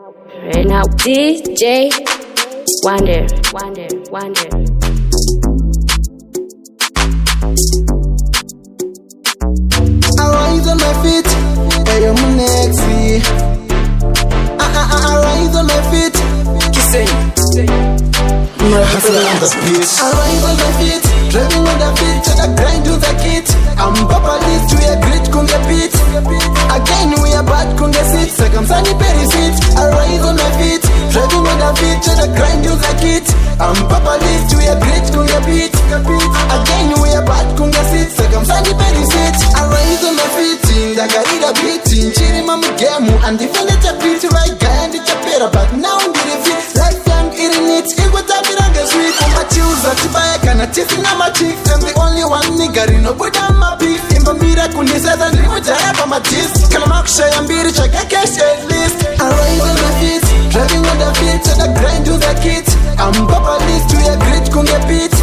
Right now, DJ Wonder. I rise on my feet, hey, I'm Manex. I rise on my feet, Kidsaint. hustler on the beat. I rise on my feet, driving on the beat, to the grind to the kit. I'm Papa List, we are great kunge beat. Again we are bad kunge sit, second sunny berry sit. I rise on my feet, driving on the beat, to the grind to the kit. I'm Papa List, we are great kunge beat. Again we are bad kunge sit, second sunny berry sit. I rise on my feet, ndagarira beat, nchiri mama game, and defend it a beat, right guy and it's a better, but now I'm getting fit. Life young, eating it, igutabiranga sweet. Umachiuza tibaya kana chisi na machik. I'm the only one nigga rinobuda mabeef. Imba mira kuniseza ndrimujaya pa matis. Kala makusha ya mbiri chaka cash at least. I rise on my feet, driving on the beat, to the grind to the kit. I'm Papa List, we are great kunge beat.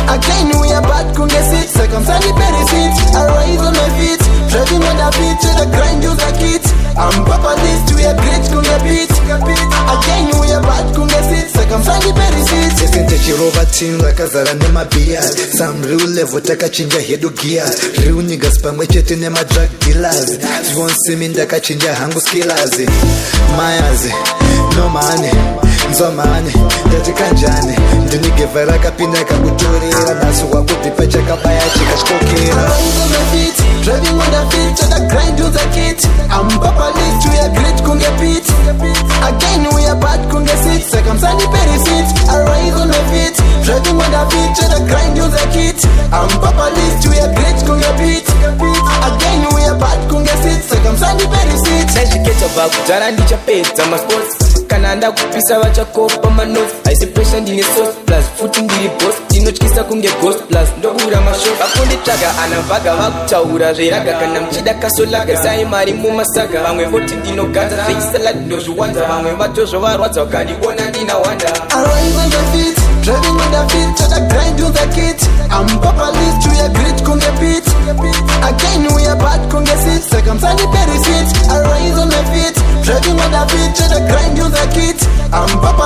Again we are bad kunge sit, second sunny berry sit. I rise on my feet, driving on the beat, to the grind to the kit. I'm Papa List, we are great kunge beat. Again we are bad kunge sit, second sunny berry sit. Sente chirova team rakazara nemabias. Some real level takachinja hedu gears. Real niggas pamwe chete nema drug dealers. Zvonsimi ndakachinja hangu skillers. Mayazi, no money, nzomane, ndati kanjani. Ndinigevera kapina kakutorera. Nasu wakupipa chakabaya chikachikokera. Rise on my feet, driving on the feet, to the grind to the kit. I'm Papa List, we are great kunge beat. Again we are bad kunge sit, second sunny berry sit. I rise on my feet, driving on the feet, to the grind to the kit. I'm Papa List, we are great kunge beat. Again we are bad kunge sit, second sunny berry sit. Ndachiketa vakudhara ndichapedza masports kana nda kupisa vachakopa manotes. Aisi pressure ndine sauce plus futi ndiri boss. Ndinotyisa kunge ghost plus ndokura mashow. Vakunditsvaga anavhaga vakutaura zveraga kana muchida kasolaga sai mari mumasaga. Vamwe voti ndinogadza zveisalad ndozviwanza. Vamwe vatozvovarwadza vakandiona ndina wanda. I rise on my feet, driving on the feet, to the grind to the kit. I'm Papa List, we are great kunge beat. Again we are bad kunge sit, second sunny berry sit. I rise on my feet, driving on the feet, to the grind to the kit. I'm Papa